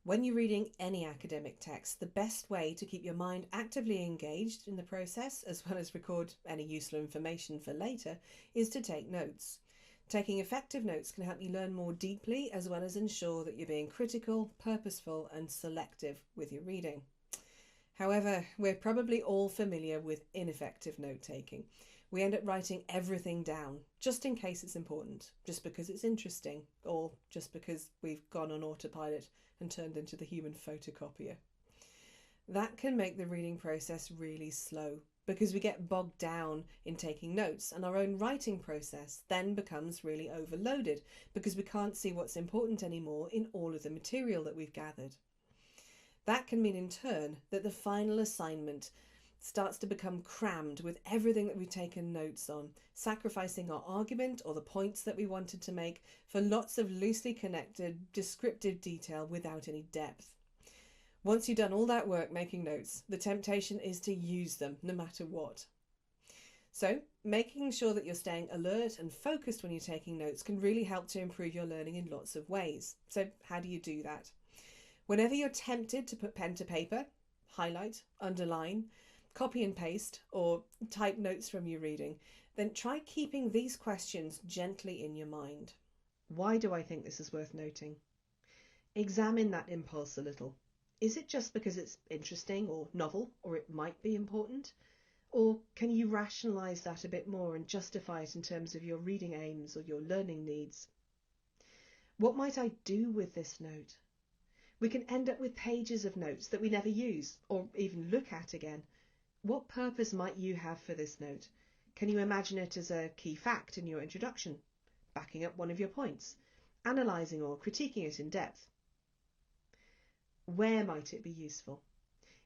When you're reading any academic text, the best way to keep your mind actively engaged in the process, as well as record any useful information for later, is to take notes. Taking effective notes can help you learn more deeply, as well as ensure that you're being critical, purposeful, and selective with your reading. However, we're probably all familiar with ineffective note taking. We end up writing everything down just in case it's important, just because it's interesting, or just because we've gone on autopilot and turned into the human photocopier. That can make the reading process really slow because we get bogged down in taking notes, and our own writing process then becomes really overloaded because we can't see what's important anymore in all of the material that we've gathered. That can mean in turn that the final assignment starts to become crammed with everything that we've taken notes on, sacrificing our argument or the points that we wanted to make for lots of loosely connected, descriptive detail without any depth. Once you've done all that work making notes, the temptation is to use them no matter what. So, making sure that you're staying alert and focused when you're taking notes can really help to improve your learning in lots of ways. So, how do you do that? Whenever you're tempted to put pen to paper, highlight, underline, copy and paste, or type notes from your reading, then try keeping these questions gently in your mind. Why do I think this is worth noting? Examine that impulse a little. Is it just because it's interesting or novel, or it might be important? Or can you rationalise that a bit more and justify it in terms of your reading aims or your learning needs? What might I do with this note? We can end up with pages of notes that we never use or even look at again. What purpose might you have for this note? Can you imagine it as a key fact in your introduction, backing up one of your points, analysing or critiquing it in depth? Where might it be useful?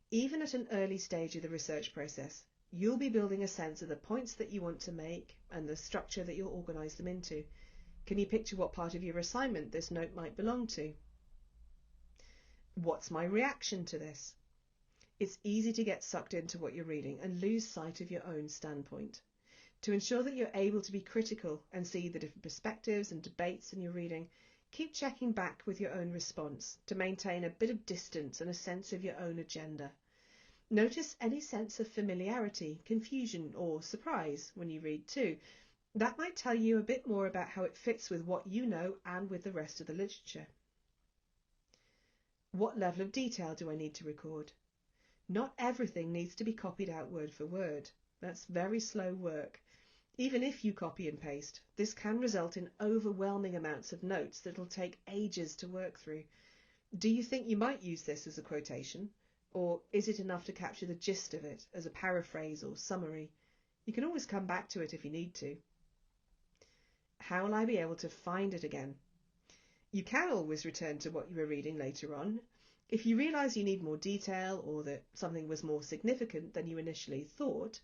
Even at an early stage of the research process, you'll be building a sense of the points that you want to make and the structure that you'll organise them into. Can you picture what part of your assignment this note might belong to? What's my reaction to this? It's easy to get sucked into what you're reading and lose sight of your own standpoint. To ensure that you're able to be critical and see the different perspectives and debates in your reading, keep checking back with your own response to maintain a bit of distance and a sense of your own agenda. Notice any sense of familiarity, confusion, or surprise when you read too. That might tell you a bit more about how it fits with what you know and with the rest of the literature. What level of detail do I need to record? Not everything needs to be copied out word for word. That's very slow work. Even if you copy and paste, this can result in overwhelming amounts of notes that will take ages to work through. Do you think you might use this as a quotation? Or is it enough to capture the gist of it as a paraphrase or summary? You can always come back to it if you need to. How will I be able to find it again? You can always return to what you were reading later on. If you realise you need more detail or that something was more significant than you initially thought,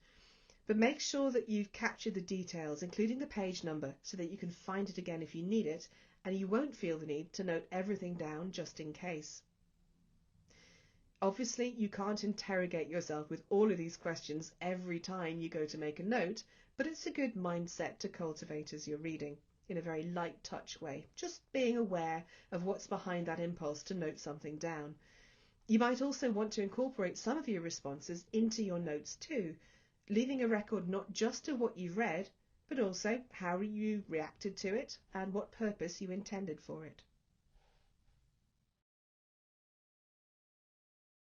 but make sure that you've captured the details, including the page number, so that you can find it again if you need it, and you won't feel the need to note everything down just in case. Obviously, you can't interrogate yourself with all of these questions every time you go to make a note, but it's a good mindset to cultivate as you're reading, in a very light touch way, just being aware of what's behind that impulse to note something down. You might also want to incorporate some of your responses into your notes too, leaving a record not just of what you've read, but also how you reacted to it and what purpose you intended for it.